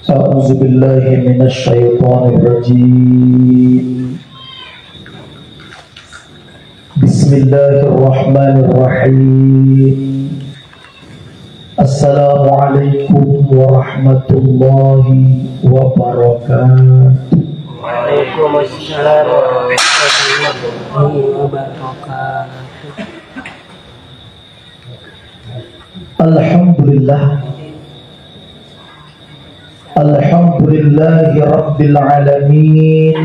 أعوذ بالله من الشيطان الرجيم. بسم الله الرحمن الرحيم. السلام عليكم ورحمة الله وبركاته. Waalaikumsalam warahmatullahi wabarakatuh. Alhamdulillah. Alhamdulillahi Rabbil Alamin.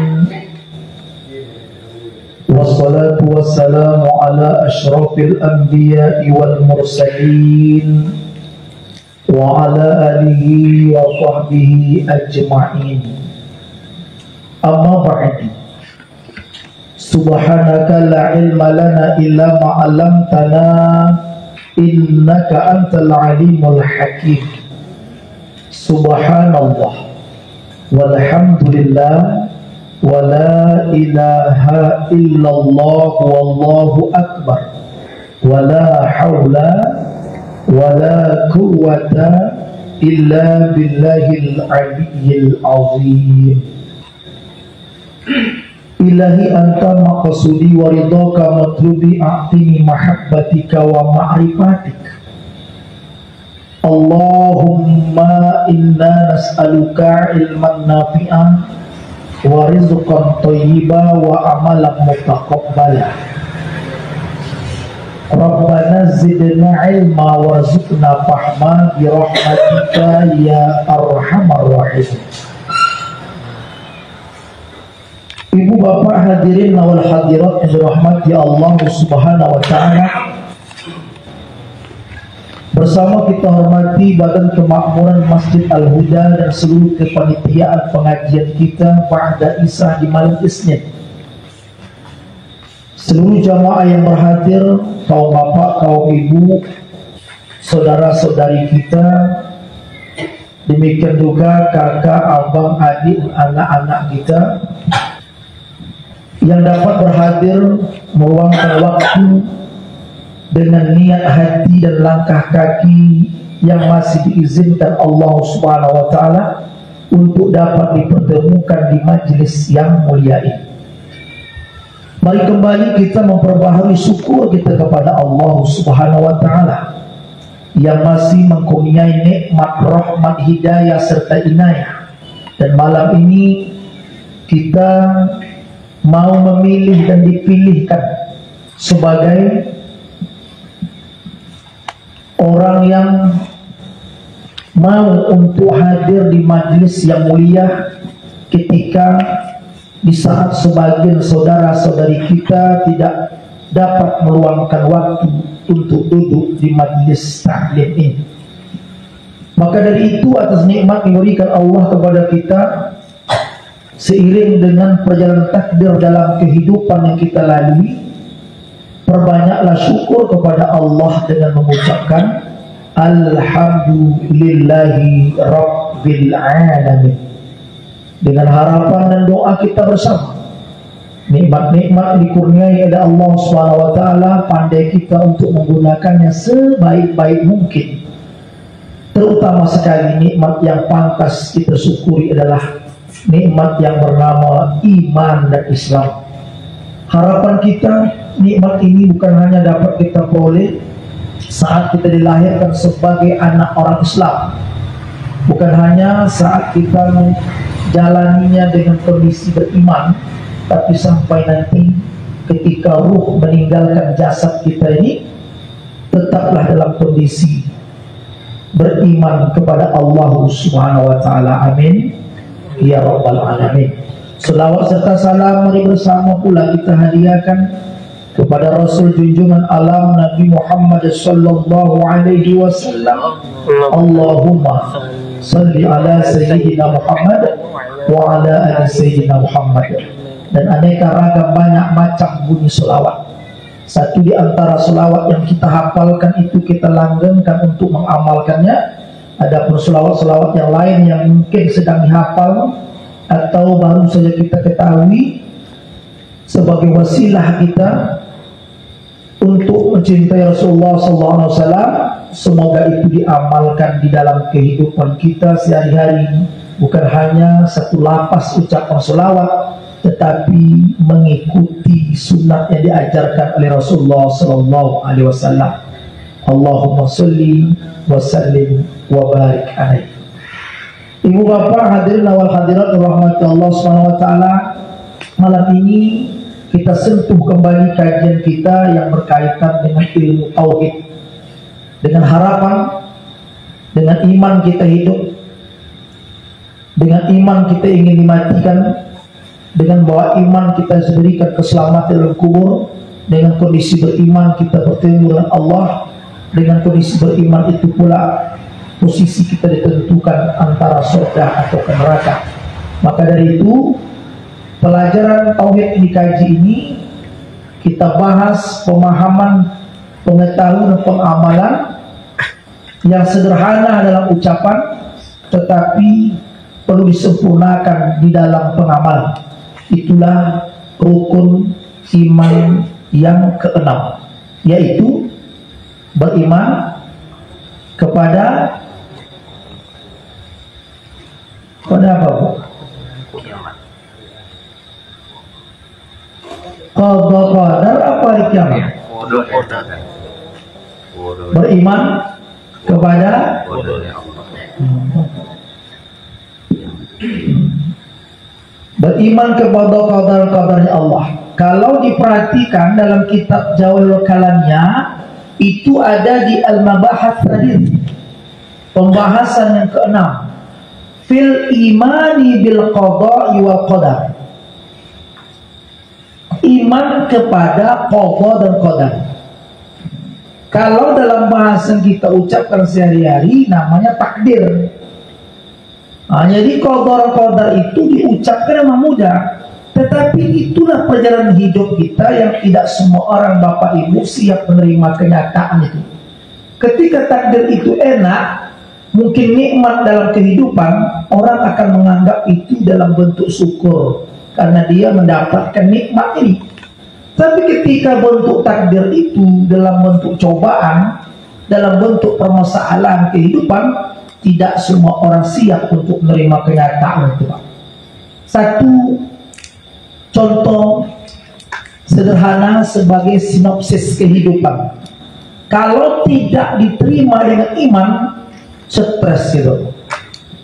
Wassalatu wassalamu ala ashrafil anbiya'i wal mursalin wa ala alihi wa sahbihi ajma'in. Amma ba'du. Subhanaka la ilma lana illa ma 'allamtana innaka antal alimul hakim. Subhanallah walhamdulillah wa la ilaha illallah wallahu akbar wa la hawla wa la quwwata illa billahil aliyyil azim. Ilahi anta maqsudi wa ridhaka matlubi a'tini mahabbatika wa ma'rifatika. Allahumma inna nas'aluka ilman nafi'an wa rizqan thayyiban wa amalan mutaqabbala. Rabbana zidna ilma warzuqna fahma bi rahmatika ya arhamar rahimin. Ibu bapak hadirin wal hadirat yang dirahmati Allah Subhanahu wa taala, bersama kita hormati Badan Kemakmuran Masjid Al-Huda dan seluruh kepanitiaan pengajian kita pada Isya di malam Isnin. Seluruh jamaah yang berhadir, kaum bapak, kaum ibu, saudara-saudari kita, demikian juga kakak, abang, adik, anak-anak kita yang dapat berhadir meluangkan waktu dengan niat hati dan langkah kaki yang masih diizinkan Allah Subhanahu wa taala untuk dapat dipertemukan di majelis yang mulia ini. Mari kembali kita memperbaharui syukur kita kepada Allah Subhanahu wa taala yang masih mengkurniai nikmat, rahmat, hidayah serta inayah. Dan malam ini kita mau memilih dan dipilihkan sebagai orang yang mau untuk hadir di majlis yang mulia ketika di saat sebagian saudara-saudari kita tidak dapat meluangkan waktu untuk duduk di majlis taklim ini. Maka dari itu, atas nikmat yang diberikan Allah kepada kita, seiring dengan perjalanan takdir dalam kehidupan yang kita lalui, perbanyaklah syukur kepada Allah dengan mengucapkan Alhamdulillahi Rabbil Alamin, dengan harapan dan doa kita bersama. Nikmat-nikmat dikurniai oleh Allah SWT, pandai kita untuk menggunakannya sebaik-baik mungkin. Terutama sekali nikmat yang pantas kita syukuri adalah nikmat yang bernama iman dan Islam. Harapan kita, nikmat ini bukan hanya dapat kita peroleh saat kita dilahirkan sebagai anak orang Islam, bukan hanya saat kita menjalaninya dengan kondisi beriman, tapi sampai nanti ketika ruh meninggalkan jasad kita ini, tetaplah dalam kondisi beriman kepada Allah Subhanahu wa taala. Amin ya rabbal alamin. Selawat serta salam mari bersama pula kita hadiahkan kepada Rasul junjungan alam Nabi Muhammad sallallahu alaihi wasallam. Allahumma salli ala sayyidina Muhammad wa ala ali sayyidina Muhammad. Dan aneka ragam banyak macam bunyi selawat. Satu di antara selawat yang kita hafalkan itu kita langgengkan untuk mengamalkannya. Adapun selawat-selawat yang lain yang mungkin sedang dihafal atau baru saja kita ketahui sebagai wasilah kita untuk mencintai Rasulullah SAW, semoga itu diamalkan di dalam kehidupan kita sehari-hari bukan hanya satu lapas ucapan sholawat, tetapi mengikuti sunnah yang diajarkan oleh Rasulullah Sallallahu Alaihi Wasallam. Allahumma sholli wa sallim wa barik alaihi. Ibu bapak hadirin wal hadirat rahmati Allah Subhanahu wa taala, malam ini kita sentuh kembali kajian kita yang berkaitan dengan ilmu tauhid, dengan harapan, dengan iman kita hidup, dengan iman kita ingin dimatikan, dengan bahwa iman kita diberikan keselamatan dalam kubur, dengan kondisi beriman kita bertemu dengan Allah, dengan kondisi beriman itu pula posisi kita ditentukan antara surga atau neraka. Maka dari itu pelajaran tauhid yang dikaji ini kita bahas pemahaman, pengetahuan dan pengamalan yang sederhana dalam ucapan, tetapi perlu disempurnakan di dalam pengamalan. Itulah rukun iman yang keenam, yaitu beriman kepada apa Bu? Qadar apa kiamat? Beriman kepada beriman kepada qadar-qadarnya Allah. Kalau diperhatikan dalam kitab Jawahirul Kalamnya, itu ada di Al-Mabahath tadi, pembahasan yang keenam, fil imani bil qada'i wal qadar. Iman kepada qada dan qadar. Kalau dalam bahasan kita ucapkan sehari-hari namanya takdir. Jadi qadar itu diucapkan memang mudah, tetapi itulah perjalanan hidup kita yang tidak semua orang Bapak Ibu siap menerima kenyataan itu. Ketika takdir itu enak, mungkin nikmat dalam kehidupan, orang akan menganggap itu dalam bentuk syukur karena dia mendapatkan nikmat ini. Tapi ketika bentuk takdir itu dalam bentuk cobaan, dalam bentuk permasalahan kehidupan, tidak semua orang siap untuk menerima kenyataan itu, Pak. Satu contoh sederhana sebagai sinopsis kehidupan. Kalau tidak diterima dengan iman, stres gitu.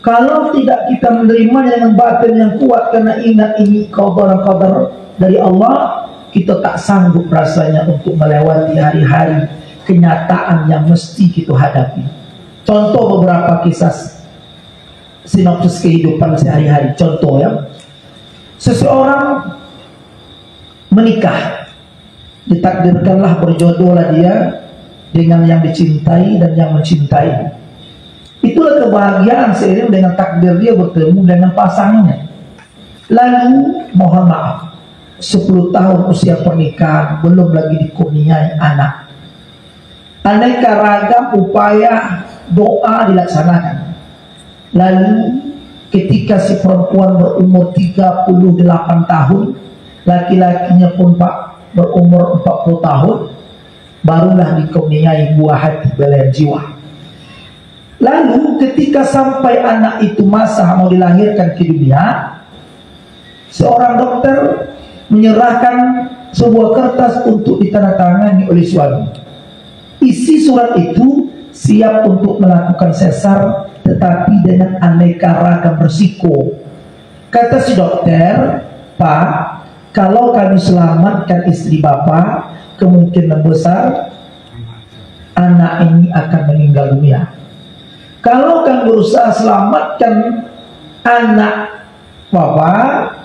Kalau tidak kita menerima dengan batin yang kuat karena ingat ini qadar dari Allah, kita tak sanggup rasanya untuk melewati hari-hari kenyataan yang mesti kita hadapi. Contoh beberapa kisah sinopsis kehidupan sehari-hari. Contoh ya, seseorang menikah, ditakdirkanlah berjodohlah dia dengan yang dicintai dan yang mencintai. Itulah kebahagiaan seiring dengan takdir dia bertemu dengan pasangannya. Lalu mohon maaf, 10 tahun usia pernikahan belum lagi dikurniai anak. Aneka ragam upaya doa dilaksanakan. Lalu ketika si perempuan berumur 38 tahun, laki-lakinya pun berumur 40 tahun, barulah dikurniai buah hati belayan jiwa. Lalu ketika sampai anak itu masa mau dilahirkan ke dunia, seorang dokter menyerahkan sebuah kertas untuk ditandatangani oleh suami. Isi surat itu siap untuk melakukan sesar, tetapi dengan aneka ragam resiko. Kata si dokter, Pak, kalau kami selamatkan istri Bapak, kemungkinan besar anak ini akan meninggal dunia. Kalau kami berusaha selamatkan anak Bapak,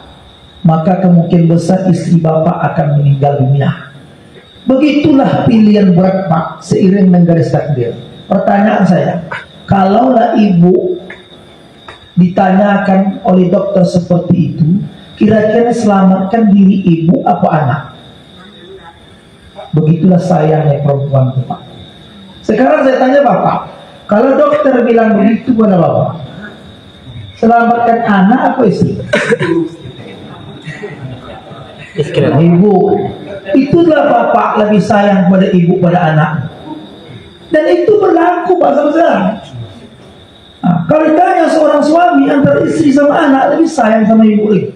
maka kemungkinan besar istri Bapak akan meninggal dunia. Begitulah pilihan berat Pak, seiring dengan garis takdir. Pertanyaan saya, kalaulah ibu ditanyakan oleh dokter seperti itu, kira-kira selamatkan diri ibu apa anak? Begitulah sayangnya perempuan itu Pak. Sekarang saya tanya Bapak, kalau dokter bilang begitu pada Bapak, selamatkan anak apa istri? Ibu. Itulah Bapak lebih sayang pada ibu pada anak. Dan itu berlaku Pak saudara. Nah, kalau ditanya seorang suami antara istri sama anak, lebih sayang sama ibu lagi.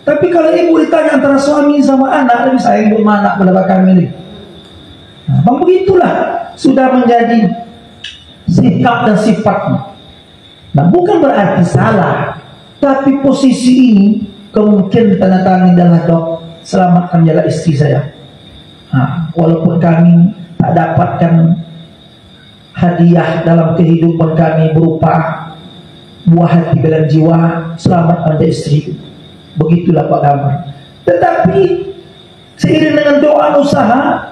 Tapi kalau ibu ditanya antara suami sama anak, lebih sayang ibu sama anak belakang ini. Nah, begitulah sudah menjadi sikap dan sifatnya. Nah, bukan berarti salah, tapi posisi ini kemungkinan tanda tangan adalah, dok, selamatkan jalan istri saya. Nah, walaupun kami tak dapatkan hadiah dalam kehidupan kami berupa buah hati bela jiwa, selamatkan jalan istri. Begitulah Pak Damar. Tetapi seiring dengan doa usaha,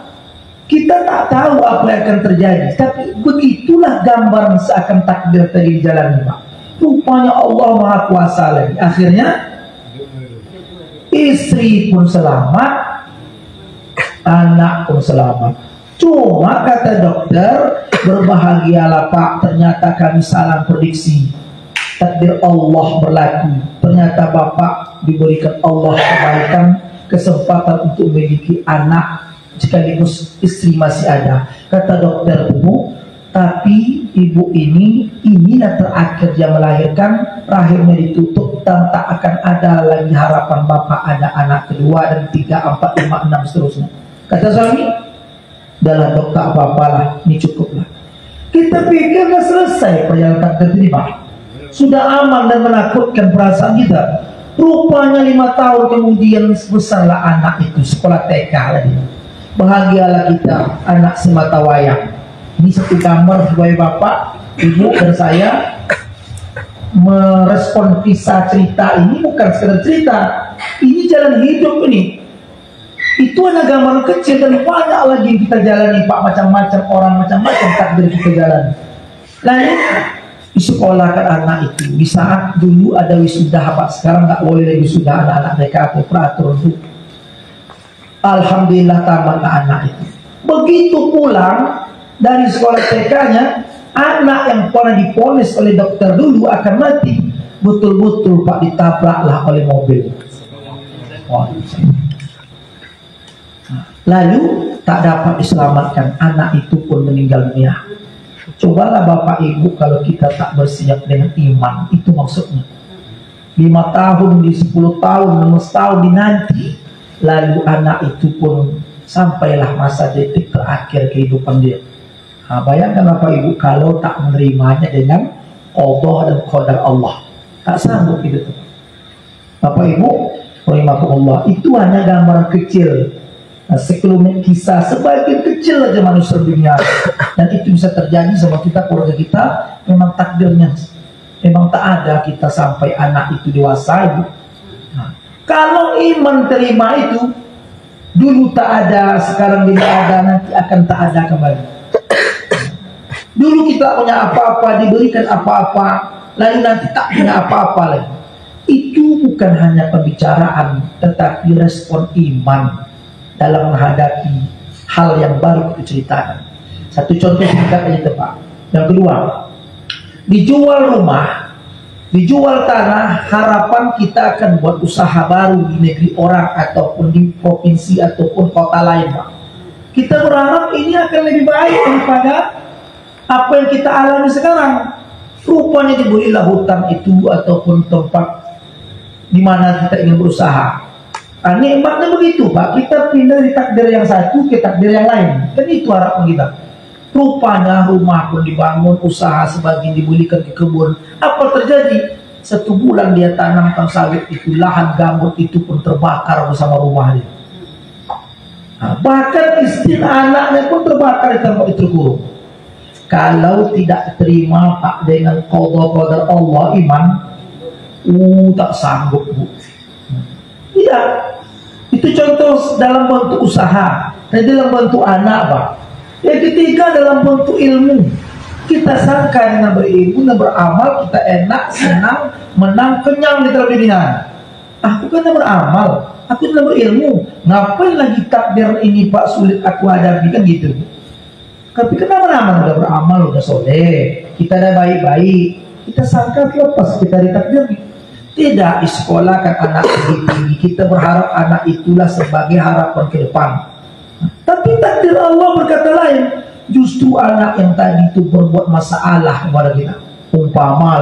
kita tak tahu apa yang akan terjadi. Tapi begitulah gambaran seakan takdir tadi dijalani, Pak. Rupanya Allah Maha Kuasa lagi. Akhirnya istri pun selamat, anak pun selamat. Cuma kata dokter, berbahagialah Pak, ternyata kami salah prediksi. Takdir Allah berlaku. Ternyata Bapak diberikan Allah kebaikan, kesempatan untuk memiliki anak sekaligus istri masih ada. Kata dokter Bu, tapi ibu inilah terakhir dia melahirkan, rahimnya ditutup dan tak akan ada lagi harapan Bapak ada anak kedua dan 3, 4, 5, 6 seterusnya. Kata suami, dalam dokter apa-apalah, ini cukuplah. Kita pikir sudah selesai perjalanan takdir ini, Pak. Sudah aman dan menakutkan perasaan kita. Rupanya 5 tahun kemudian besarlah anak itu, sekolah TK lagi. Bahagialah kita, anak semata wayang. Ini satu gambar supaya Bapak, Ibu dan saya merespon kisah cerita ini bukan sekedar cerita. Ini jalan hidup ini. Itu hanya gambaran kecil dan banyak lagi yang kita jalani, Pak. Macam-macam orang, macam-macam takdir kita jalani. Lain disekolahkan anak itu. Di saat dulu ada wisuda, Pak, sekarang nggak boleh lagi wisuda anak-anak mereka atau peraturan itu. Alhamdulillah tamat anak itu. Begitu pulang dari sekolah TK-nya, anak yang pernah diponis oleh dokter dulu akan mati, betul-betul Pak ditabraklah oleh mobil. Lalu tak dapat diselamatkan, anak itu pun meninggal dunia. Cobalah Bapak Ibu kalau kita tak bersiap dengan iman, itu maksudnya 5 tahun, di 10 tahun, 6 tahun dinanti, lalu anak itu pun sampailah masa detik terakhir kehidupan dia. Nah, bayangkan Bapak Ibu kalau tak menerimanya dengan qada dan qadar Allah, tak sanggup itu. Bapak Ibu, rahimahullah, itu hanya gambaran kecil. Nah, sekelumit kisah sebagian kecil aja manusia dunia, dan itu bisa terjadi sama kita, keluarga kita. Memang takdirnya, memang tak ada kita sampai anak itu dewasa, Ibu. Nah, kalau iman terima itu, dulu tak ada, sekarang tidak ada, nanti akan tak ada kembali. Dulu kita punya apa-apa, diberikan apa-apa, lalu nanti tak punya apa-apa lagi. Itu bukan hanya pembicaraan, tetapi respon iman dalam menghadapi hal yang baru diceritakan. Satu contoh singkat aja, Pak. Yang kedua, dijual rumah, dijual tanah, harapan kita akan buat usaha baru di negeri orang ataupun di provinsi ataupun kota lain, Pak. Kita berharap ini akan lebih baik daripada apa yang kita alami sekarang. Rupanya diberilah hutan itu ataupun tempat di mana kita ingin berusaha. Nah, nikmatnya begitu, Pak. Kita pindah dari takdir yang satu ke takdir yang lain. Kan itu harapan kita. Rupanya rumah pun dibangun, usaha sebagian dibelikan ke kebun. Apa terjadi? 1 bulan dia tanamkan sawit itu, lahan gambut itu pun terbakar bersama rumahnya. Nah, bahkan istri anaknya pun terbakar di tempat itu terkurung. Kalau tidak terima, Pak, dengan qada Allah iman, tak sanggup, Bu. Tidak. Itu contoh dalam bentuk usaha. Dan dalam bentuk anak, Pak. Yang ketiga dalam bentuk ilmu. Kita sangka dengan berilmu dan beramal kita enak, senang, menang, kenyang di dalam dunia. Aku kan beramal, aku tidak berilmu. Ngapain lagi takdir ini, Pak, sulit aku hadapi, kan gitu. Tapi kenapa nama udah beramal, udah soleh, kita udah baik-baik, kita sangka lepas kita ditakdir. Tidak, disekolahkan anak tinggi, kita berharap anak itulah sebagai harapan ke depan. Tapi takdir Allah berkata lain. Justru anak yang tadi itu berbuat masalah kepada kita. umpama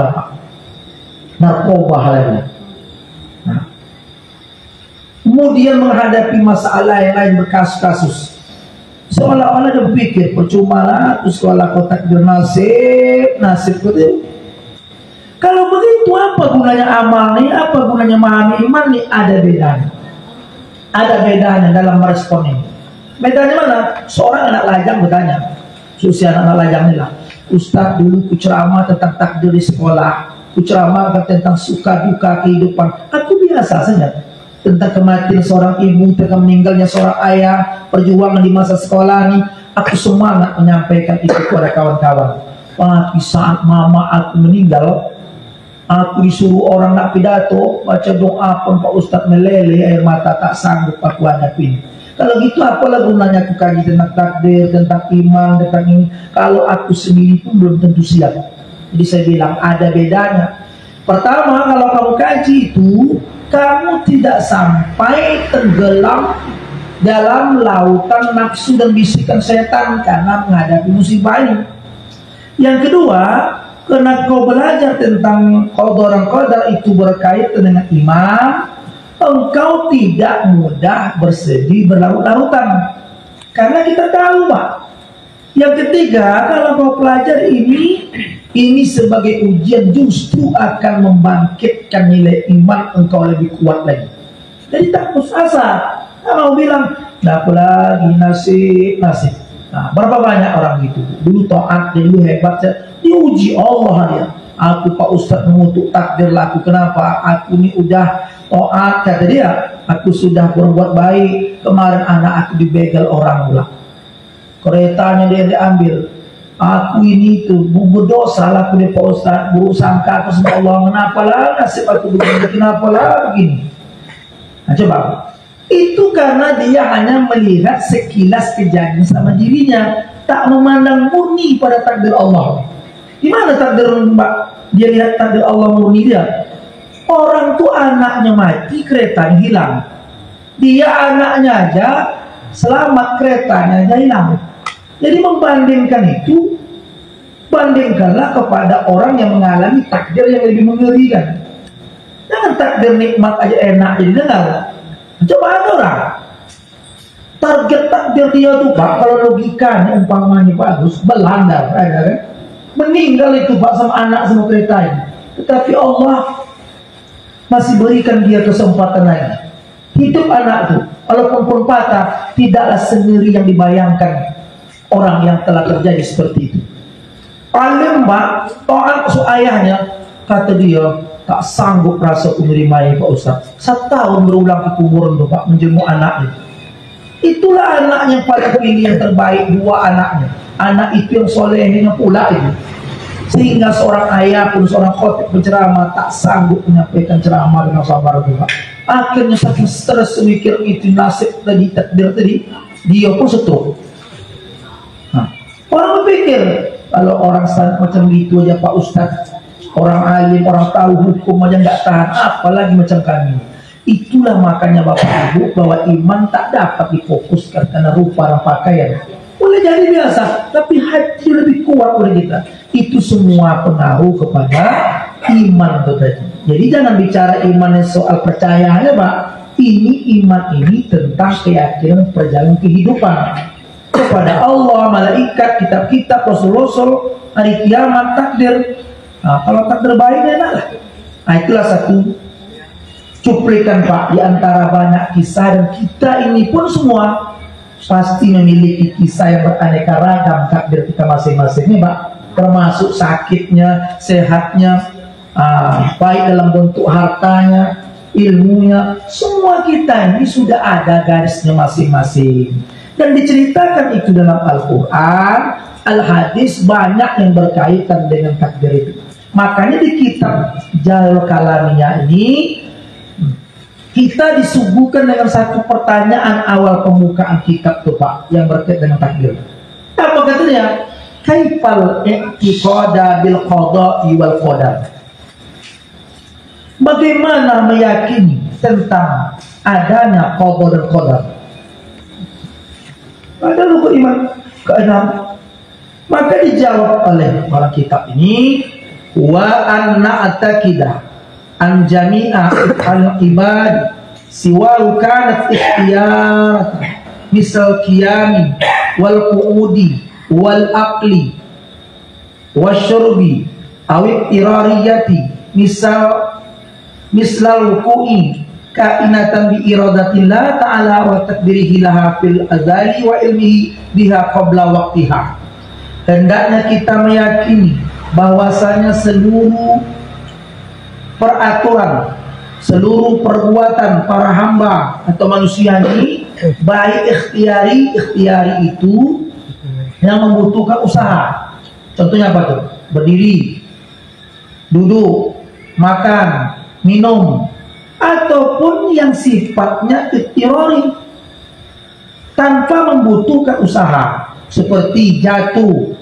narkoba halnya. Nah, kemudian menghadapi masalah yang lain berkasus-kasus, seolah-olah dia berpikir percuma lah aku sekolah kau takdir nasib begitu. Kalau begitu apa gunanya amal nih, apa gunanya memahami iman nih? Ada bedanya dalam merespon ini. Bedanya mana? Seorang anak lajang bertanya, usia anak lajang ini lah, Ustaz, dulu ku ceramah tentang takdir di sekolah, ku ceramah tentang suka duka kehidupan, aku biasa saja. Tentang kematian seorang ibu, tentang meninggalnya seorang ayah, perjuangan di masa sekolah ini, aku semangat menyampaikan itu kepada kawan-kawan. Tapi saat mama aku meninggal, aku disuruh orang nak pidato, baca doa pun Pak Ustadz meleleh, air mata tak sanggup aku hadapin. Kalau gitu apalah gunanya aku kaji tentang takdir, tentang iman, tentang ini, kalau aku sendiri pun belum tentu siap. Jadi saya bilang ada bedanya. Pertama, kalau kamu kaji itu, kamu tidak sampai tenggelam dalam lautan nafsu dan bisikan setan karena menghadapi musibah ini. Yang kedua, karena kau belajar tentang qada dan qadar itu berkaitan dengan iman, engkau tidak mudah bersedih berlarut-larutan. Karena kita tahu, Pak. Yang ketiga, kalau kau pelajari ini sebagai ujian justru akan membangkitkan nilai iman engkau lebih kuat lagi. Jadi tak putus asa. Kalau bilang, nah apa lagi nasib. Nah, berapa banyak orang gitu. Dulu taat, dulu hebat, diuji Allah dia. Aku Pak Ustadz mengutuk takdir laku. Kenapa? Aku ini udah taat, kata dia. Aku sudah berbuat baik. Kemarin anak aku dibegal orang pula. Keretanya dia diambil. Aku ini tuh berdosa lah aku Pak Ustadz. Buruk sangka aku sama Allah. Kenapa lah nasib aku begini? Kenapa lah begini? Nah coba. Itu karena dia hanya melihat sekilas kejadian sama dirinya, tak memandang murni pada takdir Allah. Gimana takdir Mbak? Dia lihat takdir Allah murni dia. Orang tuh anaknya mati, keretanya hilang. Dia anaknya aja selamat, keretanya aja hilang. Jadi membandingkan itu, bandingkanlah kepada orang yang mengalami takdir yang lebih mengerikan. Jangan takdir nikmat aja enak jadi dengar. Coba ada orang target takdir dia tuh Pak, kalau logikanya umpamanya bagus, Belanda ada kan? Meninggal itu Pak sama anak sama kereta ini. Tetapi Allah masih berikan dia kesempatan lagi. Hidup anak itu, walaupun pun patah, tidaklah sendiri yang dibayangkan orang yang telah terjadi seperti itu. Alim Pak, taat ayahnya, kata dia, tak sanggup rasa menerimanya Pak Ustaz. 1 tahun berulang ke kuburan tuh Pak, menjenguk anaknya. Itulah anak yang paling pilih yang terbaik, 2 anaknya. Anak itu yang solehnya pula itu. Sehingga seorang ayah pun seorang khotib penceramah tak sanggup menyampaikan ceramah dengan sabar itu Pak. Akhirnya saking stres mikir itu nasib tadi, takdir tadi, dia pun stroke. Nah, orang berpikir kalau orang macam gitu aja Pak Ustaz, orang alim, orang tahu hukum aja nggak tahan, apalagi macam kami. Itulah makanya Bapak Ibu bahwa iman tak dapat difokuskan karena rupa dan pakaian. Boleh jadi biasa, tapi hati lebih kuat oleh kita. Itu semua pengaruh kepada iman itu tadi. Jadi jangan bicara iman soal percaya aja Pak. Ini iman ini tentang keyakinan perjalanan kehidupan kepada Allah, malaikat, kitab-kitab, rasul-rasul, hari kiamat, takdir. Nah, kalau takdir baik enak lah. Nah, itulah satu cuplikan Pak di antara banyak kisah, dan kita ini pun semua pasti memiliki kisah yang beraneka ragam takdir kita masing-masing nih Pak, termasuk sakitnya, sehatnya, baik dalam bentuk hartanya, ilmunya, semua kita ini sudah ada garisnya masing-masing. Dan diceritakan itu dalam Al-Quran, Al-Hadis, banyak yang berkaitan dengan takdir itu. Makanya di kitab Jalal Kalamiyah ini kita disuguhkan dengan satu pertanyaan awal pembukaan kitab itu Pak, yang berkaitan dengan takdir. Apa katanya? Kaifal i'tiqada bil qada'i wal qadar. Bagaimana meyakini tentang adanya qada dan qadar? Ada rukun iman ke-6. Maka dijawab oleh orang kitab ini, wa an na'taqidah an jami'a al-ibad siwa kanat ikhtiyar misal qiyami wal qu'udi wal aqli wasyurbi awit irariyati mislal ruku'i kainatan bi iradatillah ta'ala wa takdirihi laha fil azali wa ilmihi biha qabla waqtiha. Hendaknya kita meyakini bahwasanya seluruh peraturan, seluruh perbuatan para hamba atau manusia ini baik ikhtiari itu yang membutuhkan usaha. Contohnya apa tuh? Berdiri, duduk, makan, minum, ataupun yang sifatnya ikhtiari tanpa membutuhkan usaha seperti jatuh.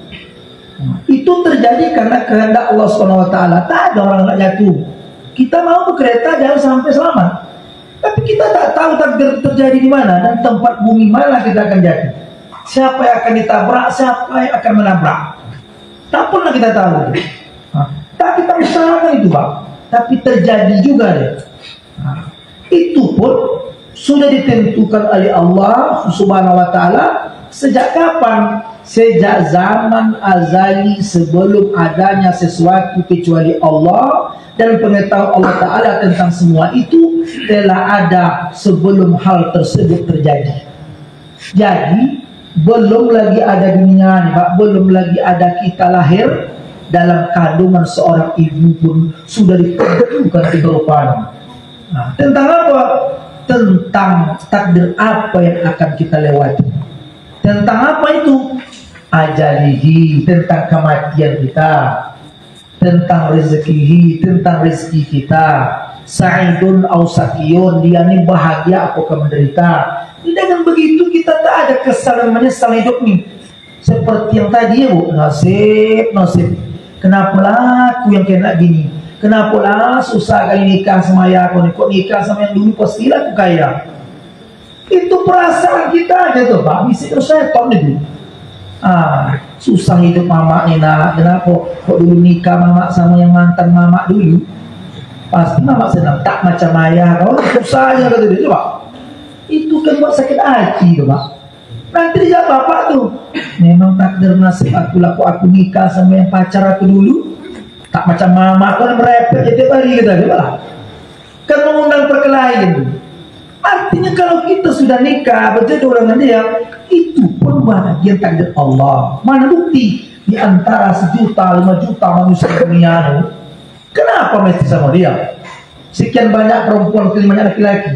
Itu terjadi karena kehendak Allah SWT. Tak ada orang nak jatuh. Kita mau berkereta jangan sampai selamat, tapi kita tak tahu takdir terjadi di mana dan tempat bumi mana kita akan jatuh. Siapa yang akan ditabrak, siapa yang akan menabrak, tak pernah kita tahu. Tak kita usahakan itu, Pak. Tapi terjadi juga deh. Itu pun sudah ditentukan oleh Allah Subhanahu wa Ta'ala. Sejak kapan? Sejak zaman azali, sebelum adanya sesuatu kecuali Allah, dan pengetahuan Allah Ta'ala tentang semua itu telah ada sebelum hal tersebut terjadi. Jadi belum lagi ada dunia, Pak. Belum lagi ada kita lahir dalam kandungan seorang ibu pun sudah ditentukan kehidupan. Tentang apa? Tentang takdir apa yang akan kita lewati. Tentang apa itu? Ajalihi, tentang kematian kita. Tentang rezekihi, tentang rezeki kita. Sa'idun au sakiyun, dia ini bahagia apakah menderita. Dengan begitu kita tak ada kesal dan menyesal hidup ini. Seperti yang tadi ya Bu, nasib. Kenapa lah aku yang kena gini? Kenapa lah susah kali nikah sama ayah aku? Kok nikah sama yang dulu pastilah aku kaya. Itu perasaan kita aja tuh Pak. Bisa setan itu. Susah hidup mama ini nak. Kenapa? Kok dulu nikah mama sama yang mantan mama dulu? Pasti mama senang. Tak macam ayah kau. Susah aja kata dia. Coba. Itu kan buat sakit hati tuh Pak. Nanti dia bapak tuh. Memang takdir nasib aku lah. Kok aku nikah sama yang pacar aku dulu. Tak macam mama kan merepet tiap hari kita lah. Kan mengundang perkelahian itu. Artinya kalau kita sudah nikah berjodoh dengan dia, itu pun bagian takdir Allah. Mana bukti di antara 1 juta, 5 juta manusia di dunia itu, kenapa mesti sama dia? Sekian banyak perempuan, sekian banyak laki-laki.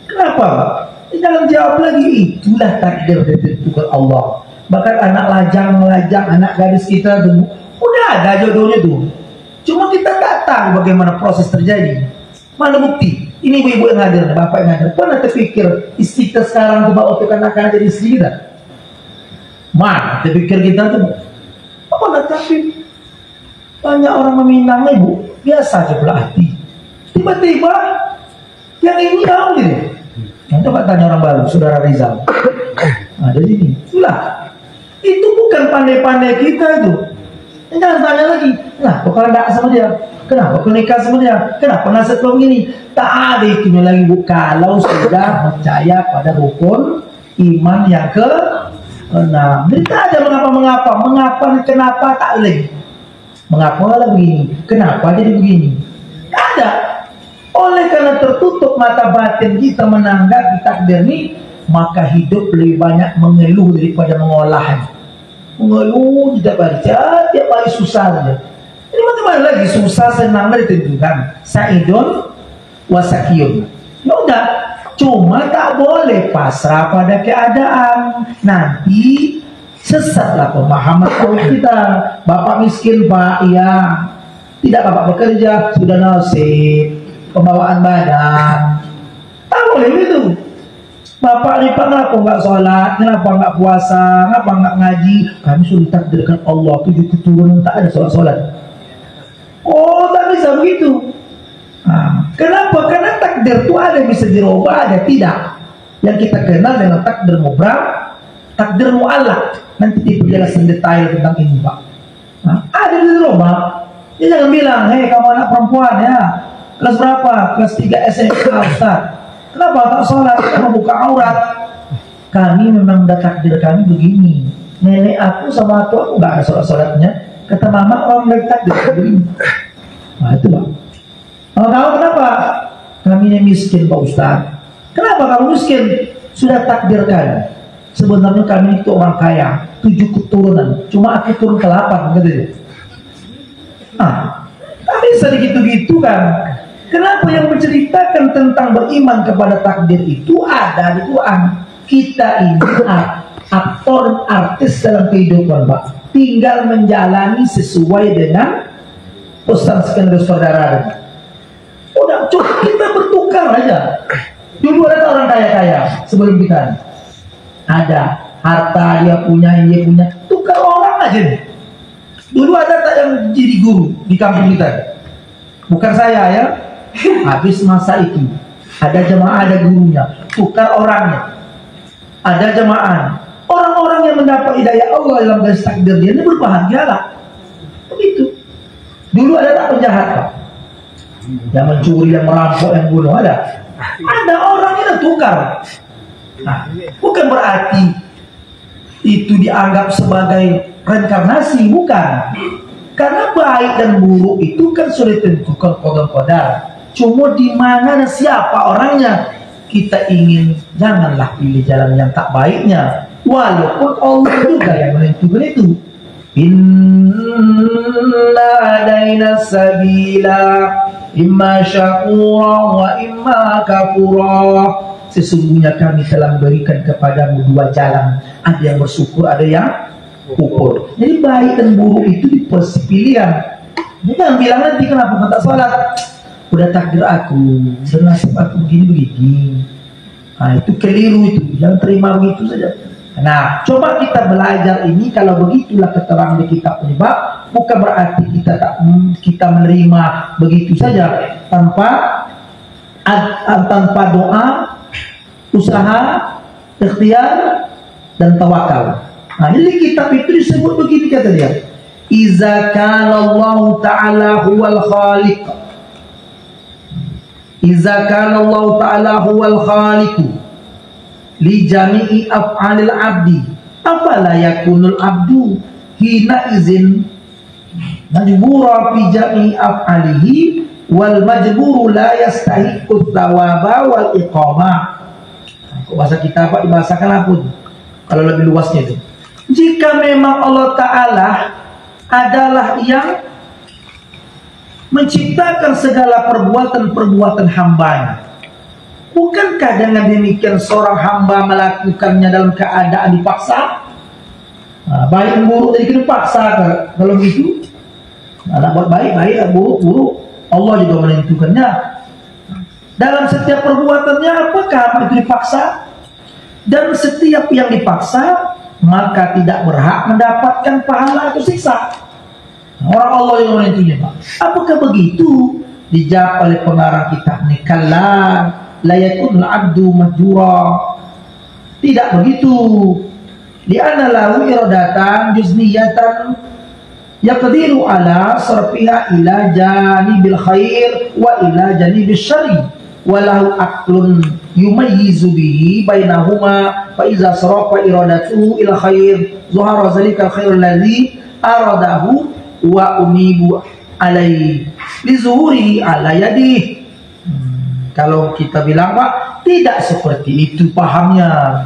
Kenapa Pak? Jangan jawab lagi. Itulah takdir yang ditentukan Allah. Bahkan anak lajang, anak gadis kita itu udah ada jodohnya tuh. Cuma kita tak tahu bagaimana proses terjadi. Mana bukti? Ini ibu-ibu yang hadir, bapak yang hadir. Pernah terpikir istri kita sekarang tuh bawa anak-anak jadi istri kita? Mana terpikir kita tuh? Apa nak tapi banyak orang meminang ibu, biasa aja berarti. Tiba-tiba yang ini tahu gitu. Yang coba tanya orang baru, saudara Rizal. Ada sini, itulah. Itu bukan pandai-pandai kita itu. Jangan tanya lagi, nah kok kalau tidak sama dia? Kenapa kau nikah sama dia? Kenapa nasib kau begini? Tak ada itunya lagi Bu. Kalau sudah percaya pada rukun iman yang ke-6. Jadi tak ada mengapa, kenapa tak lagi. Mengapa lah begini? Kenapa jadi begini? Tak ada. Oleh karena tertutup mata batin kita menanggapi takdir ini, maka hidup lebih banyak mengeluh daripada mengolah. Mengeluh tidak baca, tiap hari susah saja. Ini bagaimana lagi susah senang ditentukan. Sa'idun wasakiyun. Ya udah, cuma tak boleh pasrah pada keadaan. Nanti sesatlah pemahaman kita. Bapak miskin Pak, iya. Tidak bapak bekerja, sudah nasib, pembawaan badan. Tak boleh itu. Bapak ini kenapa nggak sholat, kenapa nggak puasa, kenapa nggak ngaji? Kami sudah takdirkan Allah 7 keturunan tak ada sholat. Oh, tak bisa begitu. Kenapa? Karena takdir itu ada yang bisa dirubah, ada tidak. Yang kita kenal dengan takdir mubram, takdir mu'allaq. Nanti diperjelaskan detail tentang ini Pak. Ada yang dirubah, Dia jangan bilang, hei kamu anak perempuan ya, kelas berapa? Kelas 3 SMA Ustaz. Kenapa tak sholat? Kamu buka aurat. Kami memang udah takdir kami begini. Nenek aku sama aku nggak ada sholat-sholatnya. Kata mama orang udah takdir begini. Nah itu Pak. Kalau kamu kenapa? Kami ini miskin Pak Ustaz. Kenapa kamu miskin? Sudah takdirkan. Sebenarnya kami itu orang kaya, 7 keturunan. Cuma aku turun ke 8 katanya. Tapi sedikit gitu kan. Kenapa yang menceritakan tentang beriman kepada takdir itu ada di Quran. Kita ini aktor artis dalam kehidupan Pak. Tinggal menjalani sesuai dengan pesan skenario saudara. Udah cukup kita bertukar aja. Dulu ada orang kaya-kaya sebelum kita. Ada harta dia punya, tukar orang aja nih. Dulu ada tak yang jadi guru di kampung kita? Bukan saya ya. Habis masa itu ada jemaah, ada gurunya, tukar orangnya. Ada jemaah, orang-orang yang mendapat hidayah Allah dalam garis takdir dia ini berbahagialah. Begitu. Dulu ada tak penjahat Pak? Yang mencuri, yang merampok, yang bunuh ada. Ada orang yang tukar. Nah, bukan berarti itu dianggap sebagai reinkarnasi, bukan. Karena baik dan buruk itu kan sudah ditentukan qadar. Cuma di mana dan siapa orangnya. Kita ingin janganlah pilih jalan yang tak baiknya, walaupun Allah juga yang menentukan itu. Inna adaina sabila imma syakura wa imma kafura. Sesungguhnya kami telah memberikan kepadamu 2 jalan. Ada yang bersyukur, ada yang kufur. Jadi baik dan buruk itu dipilihan. Jangan bilang nanti kenapa tak sholat. Udah takdir aku, nasib aku begini-begini. Nah itu keliru itu. Jangan terima begitu saja. Nah coba kita belajar ini. Kalau begitulah keterangan di kitab penyebab, bukan berarti kita menerima begitu saja tanpa doa, usaha, ikhtiar, dan tawakal. Nah, di kitab itu disebut begini kata dia. Iza kana Allah Ta'ala huwal khaliq. Iza kana Allah Ta'ala huwal khaliqu li jami'i af'alil abdi. Afala yakunul abdu hina izin majbura fi jami'i af'alihi wal majburu la yastahiqqu thawaba wal iqamah. Bahasa kita Pak dibahasakan apa tuh? Kalau lebih luasnya itu. Jika memang Allah Ta'ala adalah yang menciptakan segala perbuatan-perbuatan hambanya, bukankah dengan demikian seorang hamba melakukannya dalam keadaan dipaksa? Nah, baik dan buruk jadi dipaksa. Kalau begitu, anak buat baik, buruk, Allah juga menentukannya. Dalam setiap perbuatannya apakah itu dipaksa? Dan setiap yang dipaksa maka tidak berhak mendapatkan pahala atau siksa. Orang Allah yang menentunya Pak. Apakah begitu? Dijawab oleh pengarang kitab ini. Kalla la yakunul abdu majura. Tidak begitu. Li'anna lahu iradatan juzniyatan yaqdiru ala sarfiha ila janibil khair wa ila janibil syarri. Walahu aklun yumayyizu bihi bainahuma fa iza sarafa iradatuhu ila khair zuhara zalika al-khairul ladzi aradahu wa unibu alaihi li zuhurihi ala yadihi. Kalau kita bilang Pak, tidak seperti itu pahamnya.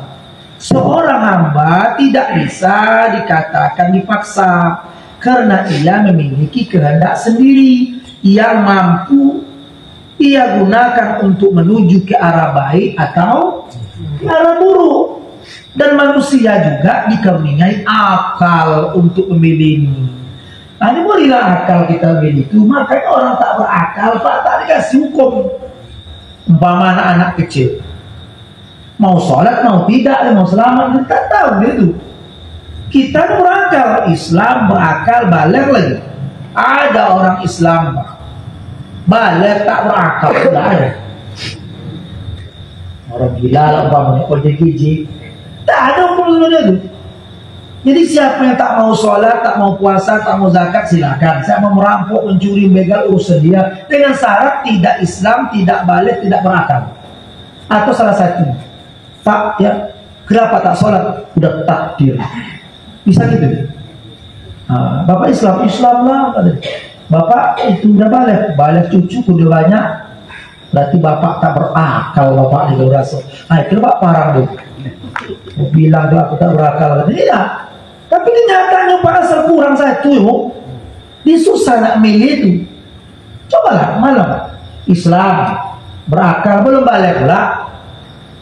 Seorang hamba tidak bisa dikatakan dipaksa karena ia memiliki kehendak sendiri yang mampu ia gunakan untuk menuju ke arah baik atau ke arah buruk. Dan manusia juga dikaruniai akal untuk memilih ini. Nah ini bolehlah akal kita memilih itu. Makanya orang tak berakal Pak tak dikasih hukum. Umpama anak-anak kecil mau sholat, mau tidak, mau selamat, kita tak tahu gitu. Kita berakal, Islam berakal, balik lagi. Ada orang Islam balik tak berakal, tidak ada. Orang gila lah umpamanya, ojek gigi, tak ada hukum sebenarnya itu. Jadi siapa yang tak mau sholat, tak mau puasa, tak mau zakat, silakan. Saya mau merampok, mencuri, begal, urusan dia. Dengan syarat tidak Islam, tidak balik, tidak berakal. Atau salah satu. Tak ya, kenapa tak sholat? Udah takdir. Bisa gitu. Nah, Bapak Islam lah. Bapak itu udah balik cucu udah banyak. Berarti Bapak tak berakal, Bapak di rasa. Nah itu Bapak parah tuh. Bilang tuh aku tak berakal. Tidak. Tapi kenyataannya Pak asal kurang satu yuk. Dia susah nak milih itu. Cobalah malam Islam berakal belum balik pula.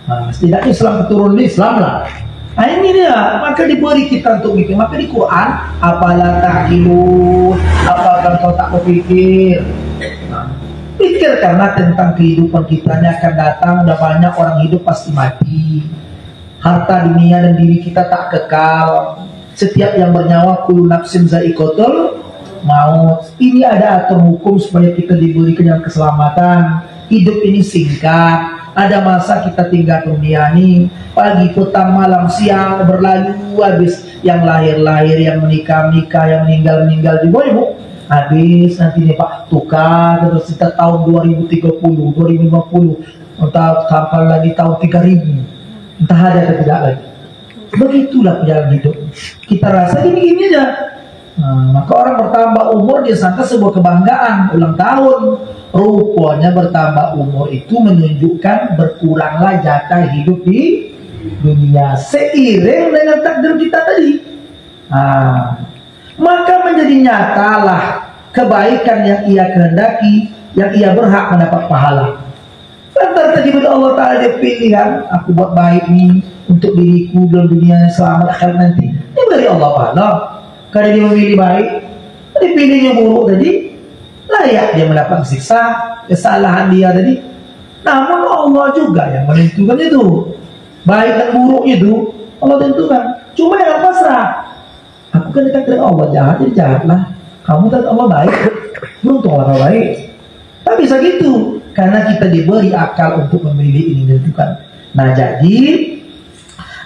Nah, setidaknya Islam keturun di Islam lah. Nah ini dia, maka diberi kita untuk mikir. Maka di Quran, apalah ta'qilun, apakah kau tak berpikir? Nah, pikirkanlah tentang kehidupan kita yang akan datang. Udah banyak orang hidup pasti mati. Harta dunia dan diri kita tak kekal. Setiap yang bernyawa kullu nafsin za'iqatul maut. Ini ada atur hukum supaya kita diberikan yang keselamatan. Hidup ini singkat. Ada masa kita tinggal dunia ini, pagi, petang, malam, siang berlalu habis. Yang lahir-lahir, yang menikah-nikah, yang meninggal-meninggal juga ibu. Habis nanti nih Pak tukar terus kita tahun 2030, 2050, entah sampai lagi tahun 3000. Entah ada atau tidak lagi. Begitulah perjalanan hidup. Kita rasa gini-gini aja. Nah, maka orang bertambah umur dia sangka sebuah kebanggaan ulang tahun. Rupanya bertambah umur itu menunjukkan berkuranglah jatah hidup di dunia seiring dengan takdir kita tadi. Nah, maka menjadi nyatalah kebaikan yang ia kehendaki, yang ia berhak mendapat pahala. Lantas tadi Allah Ta'ala dia pilihan, aku buat baik nih untuk diriku dalam dunia yang selamat akhirat nanti. Ini dari Allah Ta'ala. Karena dia memilih baik, dipilihnya buruk tadi, layak dia mendapat siksa kesalahan dia tadi. Namun Allah juga yang menentukan itu. Baik dan buruk itu Allah tentukan. Cuma yang pasrah. Aku kan dekat dengan Allah, jahat jadi jahatlah. Kamu dan Allah baik, beruntunglah kau baik. Tak bisa gitu. Karena kita diberi akal untuk memilih ini tentukan. Nah jadi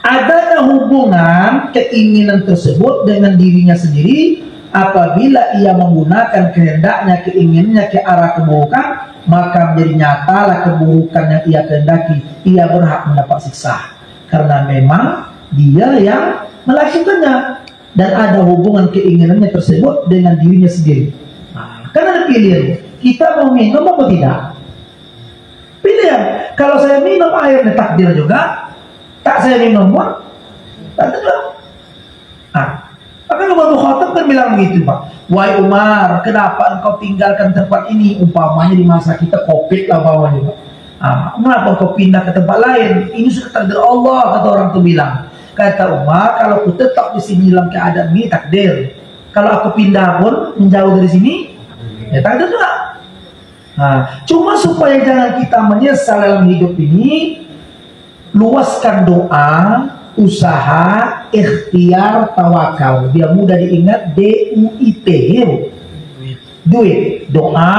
adanya hubungan keinginan tersebut dengan dirinya sendiri. Apabila ia menggunakan kehendaknya, keinginannya ke arah keburukan, maka menjadi nyatalah keburukan yang ia kehendaki. Ia berhak mendapat siksa karena memang dia yang melakukannya. Dan ada hubungan keinginannya tersebut dengan dirinya sendiri. Nah, kan ada pilihan. Kita mau minum apa tidak? Pilihan. Kalau saya minum airnya takdir juga. Tak saya minum pun takdir juga. Nah, maka Umar bin Khattab kan bilang begitu Pak. Wahai Umar, kenapa engkau tinggalkan tempat ini? Umpamanya di masa kita Covid lah umpamanya Pak. Kenapa engkau pindah ke tempat lain? Ini sudah takdir Allah, kata orang itu bilang. Kata Umar, kalau aku tetap di sini dalam keadaan ini takdir. Kalau aku pindah pun menjauh dari sini, ya takdir juga. Nah, cuma supaya jangan kita menyesal dalam hidup ini, luaskan doa, usaha, ikhtiar, tawakal. Biar mudah diingat, DUIT. Duit, doa,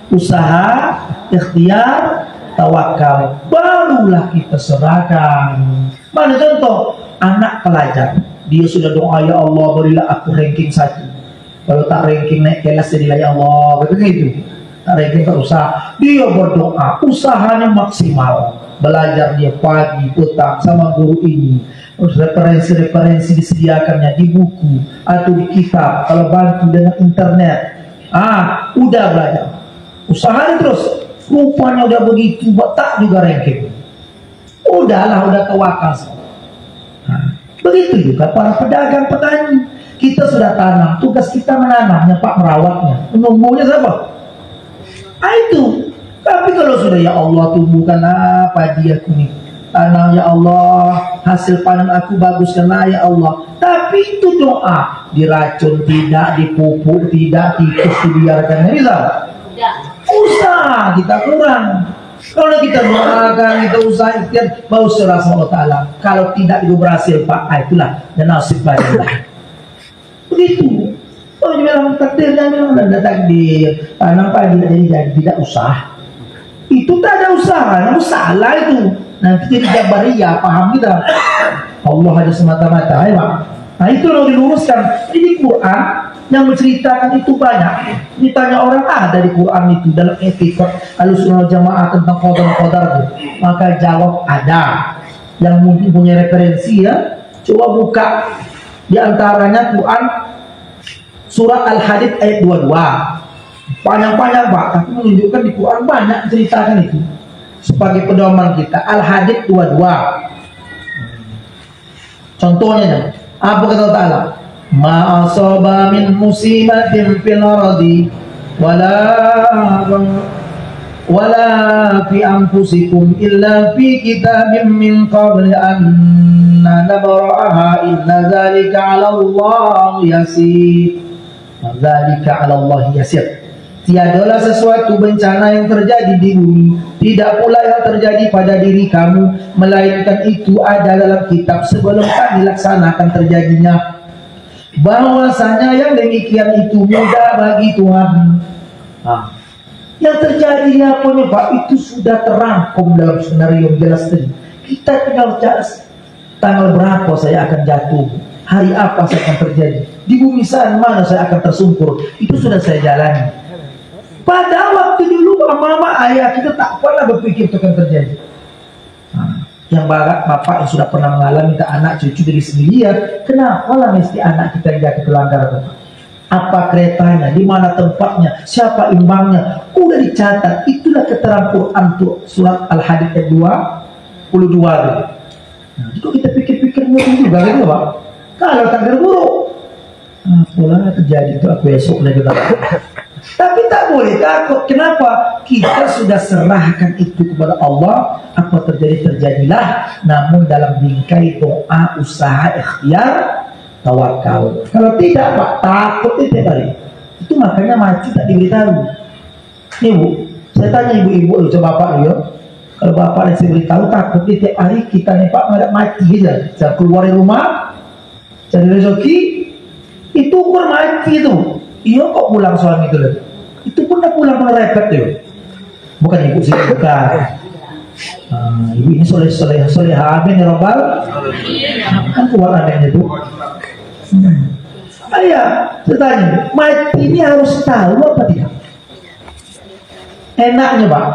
usaha, ikhtiar, tawakal. Barulah kita serahkan. Mana contoh? Anak pelajar, dia sudah doa, ya Allah berilah aku ranking 1. Kalau tak ranking naik kelas jadilah ya Allah, begitu. Tak ranking tak usah. Dia berdoa, usahanya maksimal. Belajar dia pagi, petang sama guru ini. Referensi-referensi disediakannya di buku atau di kitab. Kalau bantu dengan internet, udah belajar. Usahanya terus. Rupanya udah begitu, tak juga ranking. Udahlah, udah tawakal. Begitu juga para pedagang petani. Kita sudah tanam, tugas kita menanamnya, Pak, merawatnya. Menumbuhnya siapa? Itu. Tapi kalau sudah ya Allah tumbuhkan padi aku nih, tanam ya Allah, hasil panen aku baguskanlah ya Allah. Tapi itu doa, diracun tidak, dipupuk tidak, tikus dibiarkan, bisa? Usaha kita kurang. Kalau kita doakan, kita usaha ikhtiar, baru serah sama Allah Ta'ala. Kalau tidak itu berhasil Pak, itulah dan nasib baiklah. Begitu. Oh, dia bilang takdir, dia bilang ada takdir. Tanam padi jadi tidak usah. Itu tak ada usaha, namun salah itu. Nanti jadi jabariyah, paham kita. Allah ada semata-mata, ya Pak. Nah itu yang diluruskan. Ini Quran yang menceritakan itu banyak. Ditanya orang ada di Quran itu dalam etikot Ahlussunnah wal Jamaah tentang qadar itu. Maka jawab ada. Yang mungkin punya referensi ya, coba buka di antaranya Quran surat Al-Hadid ayat 22. Panjang-panjang Pak, tapi menunjukkan di Quran banyak ceritakan itu. Sebagai pedoman kita, Al-Hadid 22. Contohnya, apa kata Allah Ta'ala? Ma asaba min musibatin fil ardi wala fi anfusikum illa fi kitabim min qabli an nabra'aha inna dzalika 'ala Allah yasir. Dzalika 'ala Allah yasir. Tiadalah sesuatu bencana yang terjadi di bumi, tidak pula yang terjadi pada diri kamu, melainkan itu ada dalam kitab sebelum kami laksanakan terjadinya. Bahwasanya yang demikian itu mudah bagi Tuhan. Yang terjadi apa nih Pak? Itu sudah terangkum dalam skenario jelas tadi. Kita tinggal jelas tanggal berapa saya akan jatuh, hari apa saya akan terjadi, di bumi mana saya akan tersungkur. Itu sudah saya jalani. Pada waktu dulu mama ayah kita tak pernah berpikir itu akan terjadi. Yang bapak yang sudah pernah mengalami ke anak cucu dari sendiri lihat, kenapa lah mesti anak kita yang jatuh kelanggar? Apa keretanya, di mana tempatnya, siapa imbangnya, udah dicatat. Itulah keterangan Quran tuh surat Al-Hadid ayat 22. Nah, itu kita pikir-pikir juga gitu Pak. Kalau takdir buruk, apalah terjadi itu aku esok lagi kita. Tapi tak boleh takut. Kenapa? Kita sudah serahkan itu kepada Allah. Apa terjadi terjadilah. Namun dalam bingkai doa, usaha, ikhtiar, tawakal. Kalau tidak Pak, takut itu tadi. Itu makanya mati tak diberitahu. Nih Bu, saya tanya ibu-ibu, coba Bapak ya. Kalau Bapak yang saya beritahu takut nih tiap hari kita nih Pak nggak mati aja. Saya keluar dari rumah, cari rezeki, itu ukur mati itu. Iya kok pulang suami itu loh. Itu pun udah pulang repet tuh. Bukan ibu sih, bukan. Ibu ini soleh amin ya Rabbal. Kan keluar adanya itu. Ayah, saya tanya, mati ini harus tahu apa tidak? Enaknya Pak,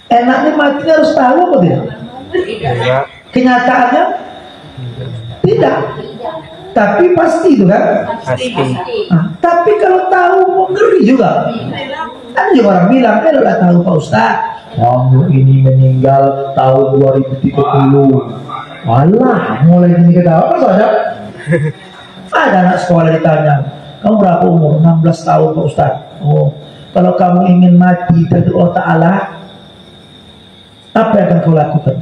enaknya mati ini harus tahu apa tidak? Kenyataannya tidak. Tapi pasti itu kan? Pasti. Tapi kalau tahu mau ngeri juga. Ada juga orang bilang, lah tahu Pak Ustaz, kamu ini meninggal tahun 2030. Walah, mulai ini kita apa saja? Ada anak sekolah ditanya, kamu berapa umur? 16 tahun Pak Ustaz. Oh, kalau kamu ingin mati dari Allah Ta'ala, apa yang akan kau lakukan?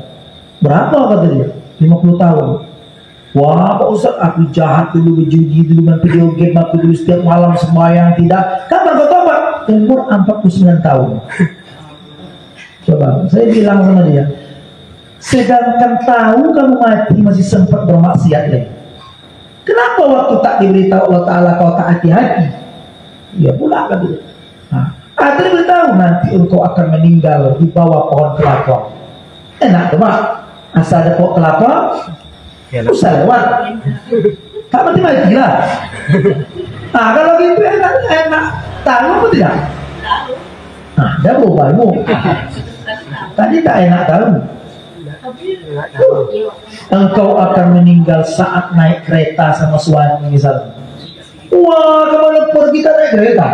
Berapa kata dia? 50 tahun. Wah Pak Ustaz, aku jahat dulu, berjudi dulu, main video game, aku dulu setiap malam sembahyang tidak. Kapan kau tobat? Umur 49 tahun. Coba, saya bilang sama dia, sedangkan tahu kamu mati masih sempat bermaksiat lagi. Kenapa waktu tak diberitahu Allah Ta'ala kau tak hati-hati? Ya pula kan dia. Ada diberitahu nanti engkau akan meninggal di bawah pohon kelapa. Enak tuh Pak, asal ada pohon kelapa, usah lewat, tak mati lah. Nah kalau gitu enak, tahu apa tidak? Nah, dah berubahmu. Tadi tak enak tahu. Engkau akan meninggal saat naik kereta sama suami misalnya. Wah, kamu pergi kita naik kereta,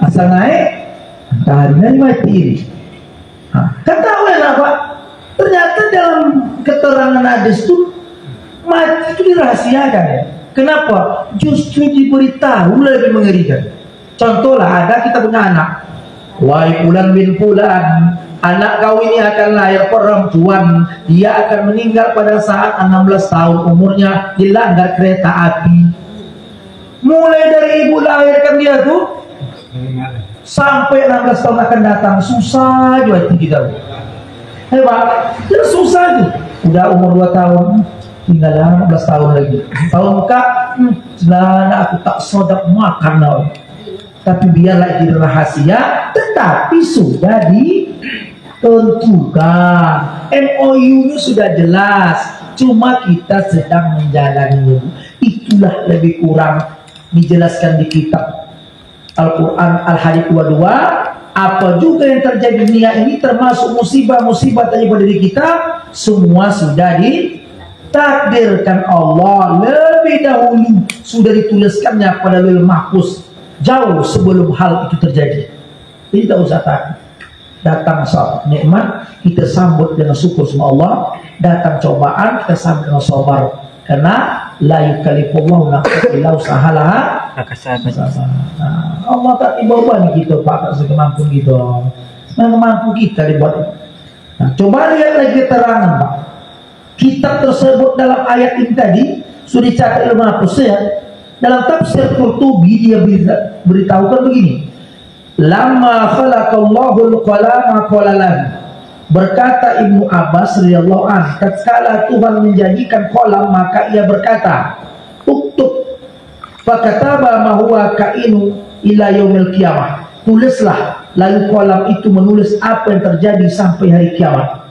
asal naik, harinya mati ini. Kan tahu enak Pak. Ternyata dalam keterangan hadis itu mati itu dirahasiakan ya. Kenapa? Justru diberitahu lebih mengerikan. Contohlah ada kita punya anak, wahai Fulan bin Fulan, anak kau ini akan lahir perempuan, dia akan meninggal pada saat 16 tahun umurnya, dilanggar kereta api. Mulai dari ibu lahirkan dia tuh sampai 16 tahun akan datang, susah juga kita. Hebat, itu susah tuh. Udah umur 2 tahun, tinggal 16 tahun lagi. Tahun muka, selama aku tak sodak makan now. Tapi biarlah itu rahasia, tetapi sudah ditentukan. MOU-nya sudah jelas, cuma kita sedang menjalani. itulah lebih kurang dijelaskan di kitab Al-Quran Al-Hadid 22. Apa juga yang terjadi di dunia ini termasuk musibah-musibah terjadi pada diri kita, semua sudah ditakdirkan Allah lebih dahulu, sudah dituliskannya pada Lauhul Mahfuz jauh sebelum hal itu terjadi. Jadi tidak usah takut. Datang saat nikmat kita sambut dengan syukur sama Allah, datang cobaan kita sambut dengan sabar, karena la yukallifullahu nafsan illa wus'aha. Allah tak dibawa gitu Pak, tak sekemampu gitu. Memang mampu kita dibuat. Nah, coba lihat lagi keterangan Pak. Kitab tersebut dalam ayat ini tadi sudah dicatat ilmu Mahfuz ya. Dalam tafsir Qurtubi dia beritahukan begini. Lamma khalaqallahu al-qalama qala lahu. Berkata Ibnu Abbas radhiyallahu anhu, tatkala Tuhan menjadikan kolam maka ia berkata, uktub. Fakataba ma huwa kainu ila yaumil qiyamah. Tulislah, lalu kolam itu menulis apa yang terjadi sampai hari kiamat.